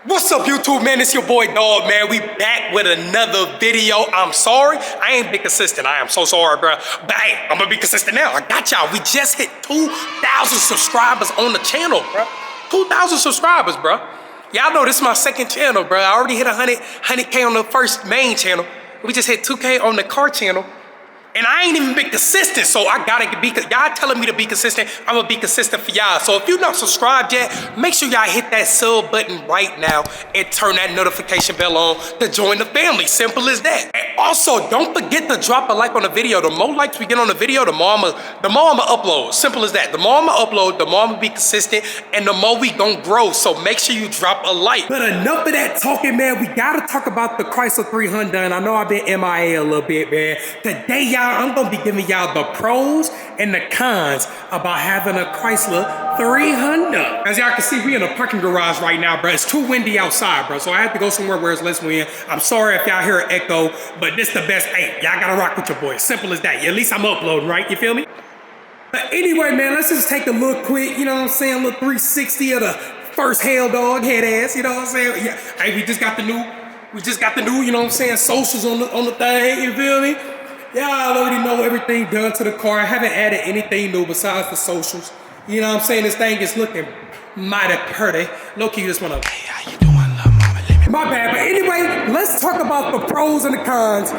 What's up, YouTube, man? It's your boy Dog, man. We back with another video. I'm sorry, I ain't been consistent. I am so sorry, bro. But hey, I'm gonna be consistent now. I got y'all. We just hit 2,000 subscribers on the channel, bro. 2,000 subscribers, bro. Y'all know this is my second channel, bro. I already hit 100K on the first main channel. We just hit 2K on the car channel. And I ain't even been consistent, so I gotta be, y'all telling me to be consistent, I'm gonna be consistent for y'all. So if you're not subscribed yet, make sure y'all hit that sub button right now and turn that notification bell on to join the family. Simple as that. And also, don't forget to drop a like on the video. The more likes we get on the video, the more I'ma upload. Simple as that. The more I'ma upload, the more I'ma be consistent, and the more we gon' grow. So make sure you drop a like. But enough of that talking, man. We gotta talk about the Chrysler 300, and I know I've been MIA a little bit, man. Today, y'all, I'm gonna be giving y'all the pros and the cons about having a Chrysler 300. As y'all can see, we in a parking garage right now, bro. It's too windy outside, bro, so I have to go somewhere where it's less wind. I'm sorry if y'all hear an echo, but this the best. Hey, y'all gotta rock with your boy. Simple as that. At least I'm uploading, right? You feel me? But anyway, man, let's just take a look quick, you know what I'm saying? A little 360 of the first Hell Dog head ass, you know what I'm saying? Yeah. Hey, we just got the new, you know what I'm saying, socials on the thing, you feel me? Y'all already know everything done to the car. I haven't added anything new besides the socials. You know what I'm saying? This thing is looking mighty pretty. Low-key, you just wanna, hey, how you doing, little mama? My bad, but anyway, let's talk about the pros and the cons.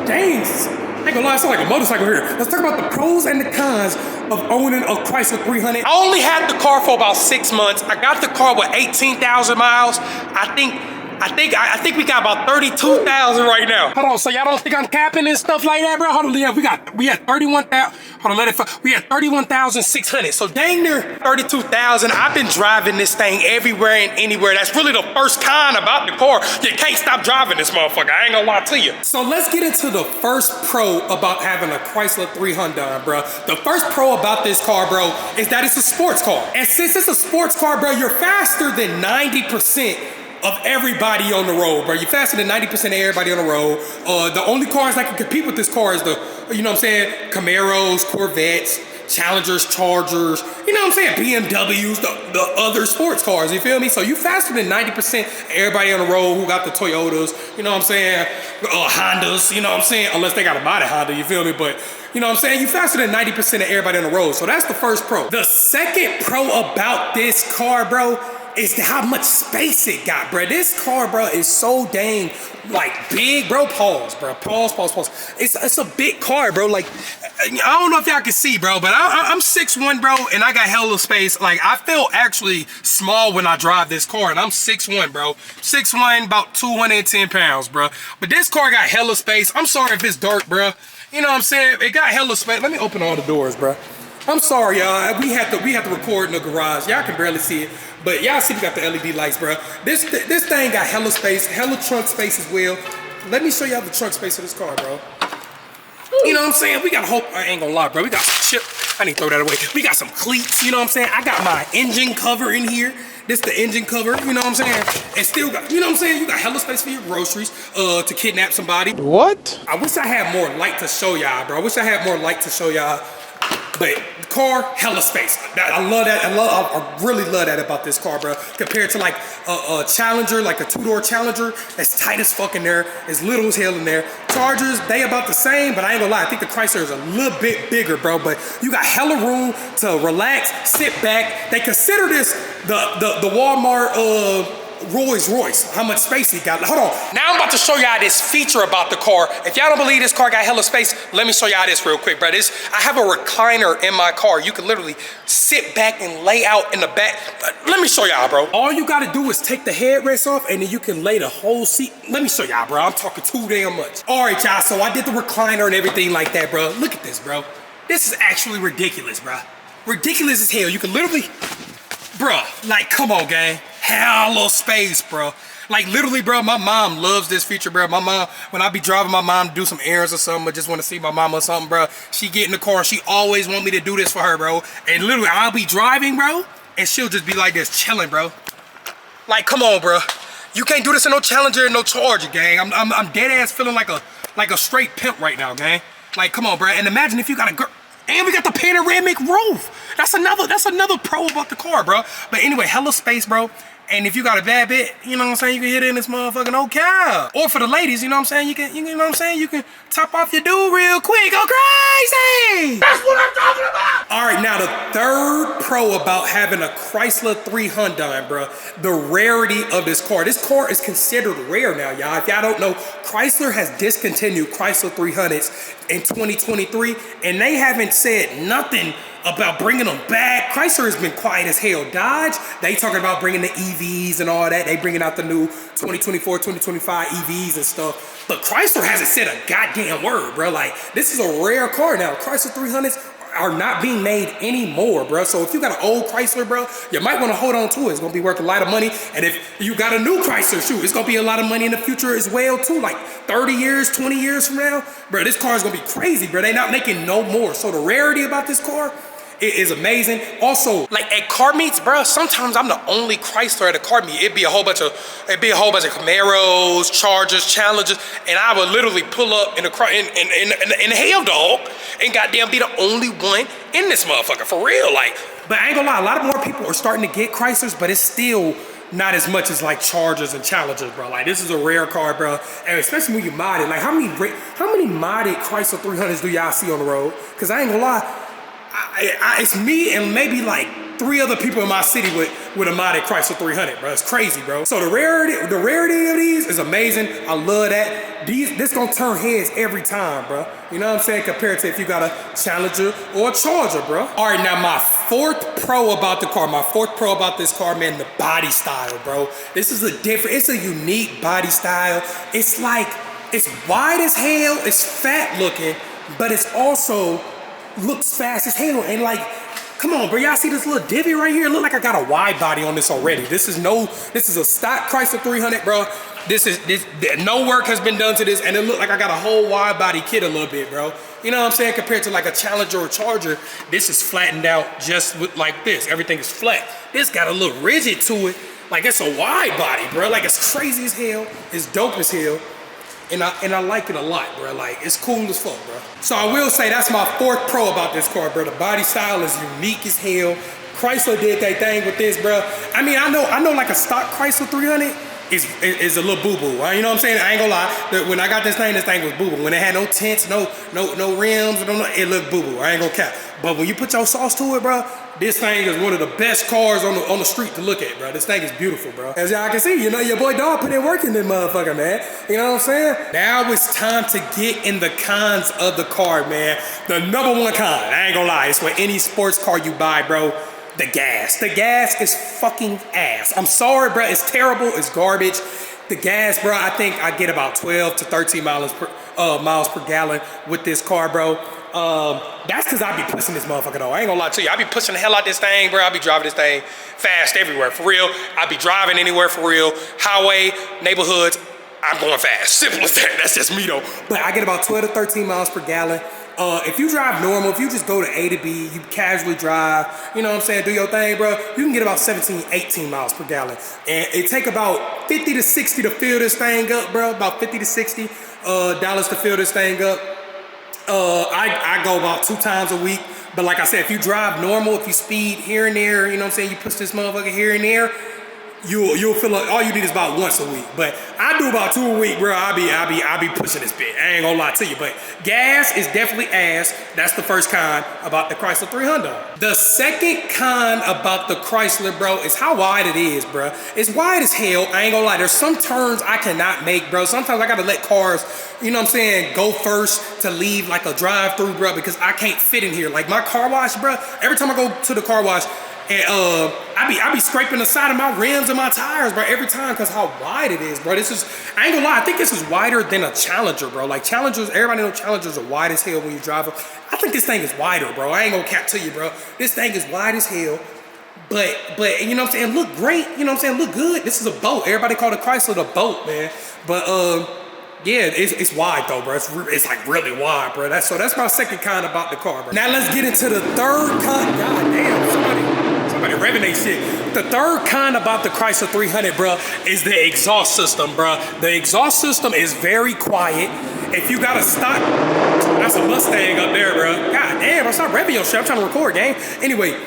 Dang, I ain't gonna lie, I sound like a motorcycle here. Let's talk about the pros and the cons of owning a Chrysler 300. I only had the car for about 6 months. I got the car with 18,000 miles. I think we got about 32,000 right now. Hold on, so y'all don't think I'm capping and stuff like that, bro? Hold on, yeah, we had 31,000. Hold on, we had 31,600. So dang near 32,000. I've been driving this thing everywhere and anywhere. That's really the first con about the car. You can't stop driving this motherfucker. I ain't gonna lie to you. So let's get into the first pro about having a Chrysler 300, bro. The first pro about this car, bro, is that it's a sports car. And since it's a sports car, bro, you're faster than 90% of everybody on the road, bro. You're faster than 90% of everybody on the road. The only cars that can compete with this car is the, you know what I'm saying, Camaros, Corvettes, Challengers, Chargers, you know what I'm saying, BMWs, the other sports cars, you feel me? So you faster than 90% of everybody on the road who got the Toyotas, you know what I'm saying, Hondas, you know what I'm saying, unless they got a body Honda, you feel me? But you know what I'm saying? You faster than 90% of everybody on the road. So that's the first pro. The second pro about this car, bro, is how much space it got, bro. This car, bro, is so dang, like, big, bro. Pause, bro. Pause. It's a big car, bro. Like, I don't know if y'all can see, bro, but I'm 6'1", bro, and I got hella space. Like, I feel actually small when I drive this car, and I'm 6'1", bro. 6'1", about 210 pounds, bro. But this car got hella space. I'm sorry if it's dark, bro. You know what I'm saying? It got hella space. Let me open all the doors, bro. I'm sorry, y'all. We have to record in the garage. Y'all can barely see it, but y'all see we got the LED lights, bro. This thing got hella space, hella trunk space as well. Let me show y'all the trunk space of this car, bro. You know what I'm saying? We got a whole, I ain't gonna lie, bro. We got some chip. I need to throw that away. We got some cleats, you know what I'm saying? I got my engine cover in here. This the engine cover, you know what I'm saying? And still got, you know what I'm saying? You got hella space for your groceries, to kidnap somebody. What? I wish I had more light to show y'all, bro. I wish I had more light to show y'all. But the car, hella space. I love that. I really love that about this car, bro. Compared to like a Challenger, like a two-door Challenger, that's tight as fuck in there. It's little as hell in there. Chargers, they about the same, but I ain't gonna lie. I think the Chrysler is a little bit bigger, bro. But you got hella room to relax, sit back. They consider this the Walmart Rolls Royce, how much space he got. Hold on. Now I'm about to show y'all this feature about the car. If y'all don't believe this car got hella space, let me show y'all this real quick, bro. I have a recliner in my car. You can literally sit back and lay out in the back. Let me show y'all, bro. All you gotta do is take the headrest off and then you can lay the whole seat. Let me show y'all, bro. I'm talking too damn much. All right, y'all, so I did the recliner and everything like that, bro. Look at this, bro. This is actually ridiculous, bro. Ridiculous as hell. You can literally, bro, like, come on, gang. Hella space, bro. Like, literally, bro, my mom loves this feature, bro. My mom, when I be driving my mom to do some errands or something, or just want to see my mom or something, bro, she get in the car and she always want me to do this for her, bro. And literally, I'll be driving, bro, and she'll just be like this, chilling, bro. Like, come on, bro. You can't do this in no Challenger and no Charger, gang. I'm dead ass feeling like a straight pimp right now, gang. Like, come on, bro. And imagine if you got a girl. And we got the panoramic roof. That's another pro about the car, bro. But anyway, hella space, bro. And if you got a bad bit, you know what I'm saying, you can hit it in this motherfucking no cap. Or for the ladies, you know what I'm saying, you know what I'm saying, you can top off your dude real quick. Go crazy! That's what I'm talking about! All right, now the third pro about having a Chrysler 300, bro, the rarity of this car. This car is considered rare now, y'all. If y'all don't know, Chrysler has discontinued Chrysler 300s in 2023, and they haven't said nothing about bringing them back. Chrysler has been quiet as hell. Dodge, they talking about bringing the EVs and all that. They bringing out the new 2024, 2025 EVs and stuff. But Chrysler hasn't said a goddamn word, bro. Like, this is a rare car now. Chrysler 300s are not being made anymore, bro. So if you got an old Chrysler, bro, you might want to hold on to it. It's gonna be worth a lot of money. And if you got a new Chrysler, shoot, it's gonna be a lot of money in the future as well too. Like 30 years, 20 years from now, bro, this car is gonna be crazy, bro. They not making no more. So the rarity about this car, it is amazing. Also, like at car meets, bro, sometimes I'm the only Chrysler at a car meet. It'd be a whole bunch of Camaros, Chargers, Challengers, and I would literally pull up in a Hell Dog and goddamn be the only one in this motherfucker, for real. Like, but I ain't gonna lie, a lot of more people are starting to get Chryslers, but it's still not as much as like Chargers and Challengers, bro. Like, this is a rare car, bro, and especially when you mod it. Like, how many modded Chrysler 300s do y'all see on the road? Because I ain't gonna lie, it's me and maybe like 3 other people in my city with a modded Chrysler 300, bro. It's crazy, bro. So the rarity of these is amazing. I love that. This gonna turn heads every time, bro. You know what I'm saying? Compared to if you got a Challenger or a Charger, bro. All right, now my fourth pro about this car, man, the body style, bro. This is it's a unique body style. It's like, it's wide as hell, it's fat looking, but it's also looks fast as hell. And like, come on, bro, y'all see this little divot right here? It look like I got a wide body on this already. This is a stock Chrysler 300, bro. No work has been done to this, and it look like I got a whole wide body kit a little bit, bro. You know what I'm saying? Compared to like a Challenger or Charger, this is flattened out just like this. Everything is flat. This got a little rigid to it. Like, it's a wide body, bro. Like, it's crazy as hell. It's dope as hell. And I like it a lot, bro. Like, it's cool as fuck, bro. So I will say that's my fourth pro about this car, bro. The body style is unique as hell. Chrysler did their thing with this, bro. I mean, I know like a stock Chrysler 300 is a little boo-boo. You know what I'm saying? I ain't gonna lie. When I got this thing was boo-boo. When it had no tints, no rims, it looked boo-boo. I ain't gonna cap. But when you put your sauce to it, bro, this thing is one of the best cars on the street to look at, bro. This thing is beautiful, bro. As y'all can see, you know, your boy Dog put in work in this motherfucker, man. You know what I'm saying? Now it's time to get in the cons of the car, man. The number one con, I ain't gonna lie, it's with any sports car you buy, bro. The gas. The gas is fucking ass. I'm sorry, bro. It's terrible. It's garbage. The gas, bro, I think I get about 12 to 13 miles per gallon with this car, bro. That's because I be pushing this motherfucker though. I ain't gonna lie to you. I be pushing the hell out this thing, bro. I be driving this thing fast everywhere, for real. I be driving anywhere, for real. Highway, neighborhoods, I'm going fast. Simple as that. That's just me though. But I get about 12 to 13 miles per gallon. If you drive normal, if you just go to A to B, you casually drive, you know what I'm saying, do your thing, bro, you can get about 17, 18 miles per gallon. And it take about 50 to 60 to fill this thing up, bro. About 50 to 60 dollars to fill this thing up. I go about 2 times a week. But like I said, if you drive normal, if you speed here and there, you know what I'm saying, you push this motherfucker here and there, you'll feel like all you need is about once a week. But I do about 2 a week, bro. I be pushing this bit. I ain't gonna lie to you. But gas is definitely ass. That's the first con about the Chrysler 300. The second con about the Chrysler, bro, is how wide it is, bro. It's wide as hell. I ain't gonna lie. There's some turns I cannot make, bro. Sometimes I gotta let cars, you know what I'm saying, go first to leave like a drive-through, bro, because I can't fit in here. Like my car wash, bro, every time I go to the car wash, and I be scraping the side of my rims and my tires, bro, every time, because how wide it is, bro. This is, I ain't gonna lie, I think this is wider than a Challenger, bro. Like Challengers, everybody knows Challengers are wide as hell when you drive them. I think this thing is wider, bro. I ain't gonna cap to you, bro. This thing is wide as hell. But you know what I'm saying, look great, you know what I'm saying, look good. This is a boat. Everybody call the Chrysler the boat, man. But yeah, it's wide though, bro. It's like really wide, bro. So that's my second con about the car, bro. Now let's get into the third con. God damn, somebody revving they shit. The third con about the Chrysler 300, bro, is the exhaust system, bro. The exhaust system is very quiet. If you got a stock, that's a Mustang up there, bro. God damn, bro, stop revving your shit. I'm trying to record, gang. Anyway,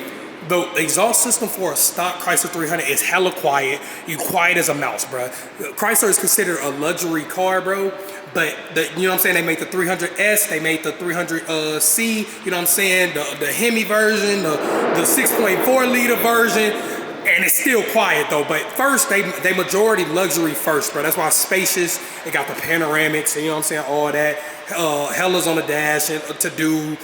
The exhaust system for a stock Chrysler 300 is hella quiet. You quiet as a mouse, bro. Chrysler is considered a luxury car, bro. But you know what I'm saying? They made the 300S, they made the 300C, you know what I'm saying? The HEMI version, the 6.4 liter version, and it's still quiet though. But first, they majority luxury first, bro. That's why it's spacious. It got the panoramics, and you know what I'm saying? All that. Hellas on the dash, and to do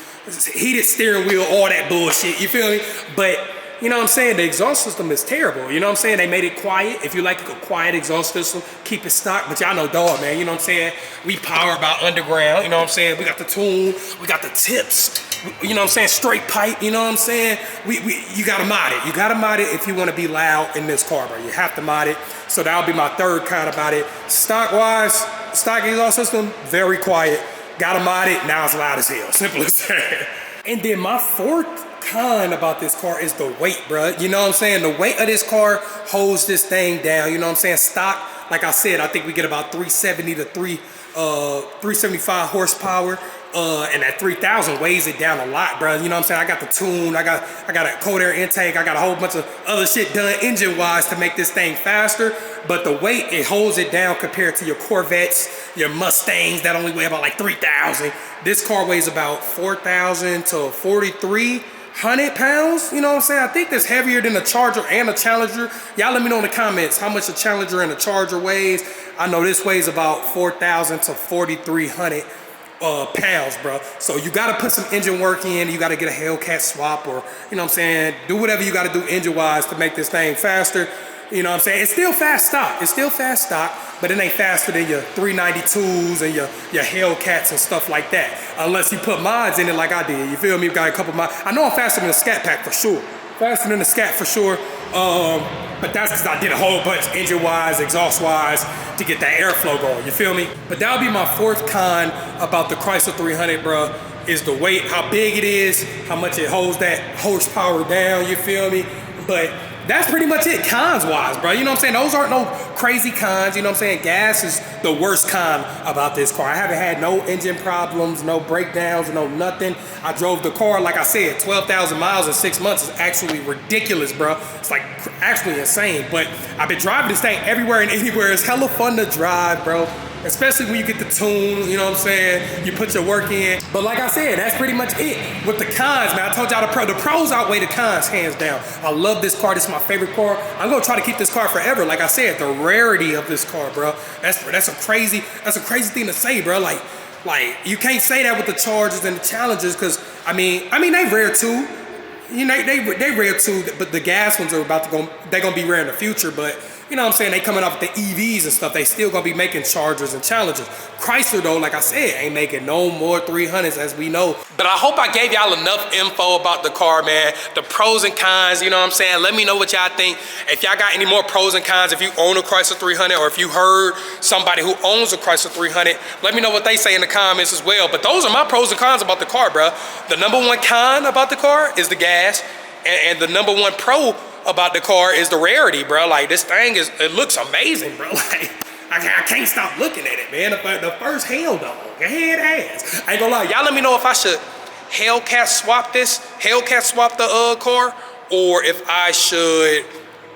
heated steering wheel, all that bullshit, you feel me? But you know what I'm saying? The exhaust system is terrible. You know what I'm saying? They made it quiet. If you like a quiet exhaust system, keep it stock. But y'all know, dog, man. You know what I'm saying? We power about underground. You know what I'm saying? We got the tune. We got the tips. You know what I'm saying? Straight pipe. You know what I'm saying? You got to mod it. You got to mod it if you want to be loud in this car, bro. You have to mod it. So that'll be my third kind about it. Stock-wise, stock exhaust system, very quiet. Got to mod it. Now it's loud as hell. Simple as that. And then my fourth con about this car is the weight, bro. You know what I'm saying? The weight of this car holds this thing down. You know what I'm saying? Stock, like I said, I think we get about 370 to 375 horsepower. And that 3000 weighs it down a lot, bro. You know what I'm saying? I got the tune, I got a cold air intake, I got a whole bunch of other shit done engine-wise to make this thing faster. But the weight, it holds it down compared to your Corvettes, your Mustangs that only weigh about like 3,000. This car weighs about 4,000 to 4,300 pounds. You know what I'm saying? I think that's heavier than the Charger and the Challenger. Y'all let me know in the comments how much the Challenger and the Charger weighs. I know this weighs about 4,000 to 4,300 pounds, bro. So you got to put some engine work in. You got to get a Hellcat swap, or you know what I'm saying, do whatever you got to do engine wise to make this thing faster. You know what I'm saying? It's still fast stock. It's still fast stock, but it ain't faster than your 392s and your Hellcats and stuff like that. Unless you put mods in it like I did. You feel me? Got a couple mods. I know I'm faster than the Scat Pack for sure. Faster than the Scat for sure. But that's because I did a whole bunch engine-wise, exhaust-wise to get that airflow going. You feel me? But that'll be my fourth con about the Chrysler 300, bro, is the weight, how big it is, how much it holds that horsepower down. You feel me? But that's pretty much it cons-wise, bro. You know what I'm saying? Those aren't no crazy cons. You know what I'm saying? Gas is the worst con about this car. I haven't had no engine problems, no breakdowns, no nothing. I drove the car, like I said, 12,000 miles in 6 months is actually ridiculous, bro. It's like actually insane. But I've been driving this thing everywhere and anywhere. It's hella fun to drive, bro. Especially when you get the tune, you know what I'm saying? You put your work in. But like I said, that's pretty much it with the cons, man. I told y'all the pros outweigh the cons, hands down. I love this car. This is my favorite car. I'm gonna try to keep this car forever. Like I said, the rarity of this car, bro. That's a crazy thing to say, bro. Like you can't say that with the Chargers and the Challengers, because I mean they rare too. You know, they rare too, but the gas ones are they're gonna be rare in the future. But you know what I'm saying, they coming up with the EVs and stuff, they still gonna be making Chargers and Challengers. Chrysler though, like I said, ain't making no more 300s as we know. But I hope I gave y'all enough info about the car, man. The pros and cons, you know what I'm saying? Let me know what y'all think. If y'all got any more pros and cons, if you own a Chrysler 300, or if you heard somebody who owns a Chrysler 300, let me know what they say in the comments as well. But those are my pros and cons about the car, bro. The number one con about the car is the gas, and the number one pro about the car is the rarity, bro. Like, this thing it looks amazing, bro. Like, I can't stop looking at it, man. The first hell dog, head ass. I ain't gonna lie, y'all let me know if I should Hellcat swap the car, or if I should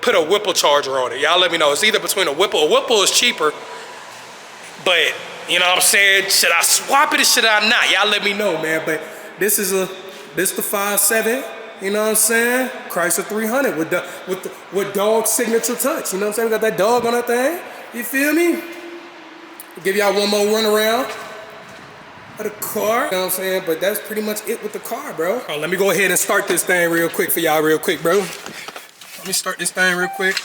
put a Whipple charger on it. Y'all let me know. It's either between a Whipple is cheaper, but you know what I'm saying? Should I swap it or should I not? Y'all let me know, man. But this the 5.7. You know what I'm saying? Chrysler 300 with dog signature touch. You know what I'm saying? We got that dog on that thing. You feel me? I'll give y'all one more run around of the car. You know what I'm saying? But that's pretty much it with the car, bro. Oh, let me go ahead and start this thing real quick for y'all real quick, bro. Let me start this thing real quick.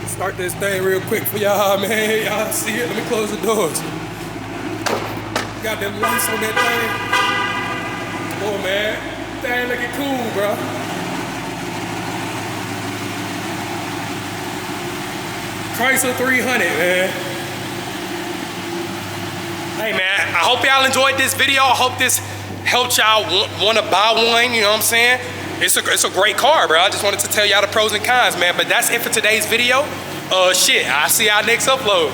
Start this thing real quick for y'all, man. Y'all see it? Let me close the doors. Got them lights on that thing. Oh man, thing looking cool, bro. Chrysler 300, man. Hey man, I hope y'all enjoyed this video. I hope this helped y'all want to buy one, you know what I'm saying? It's a great car, bro. I just wanted to tell y'all the pros and cons, man. But that's it for today's video. Shit, I'll see y'all next upload.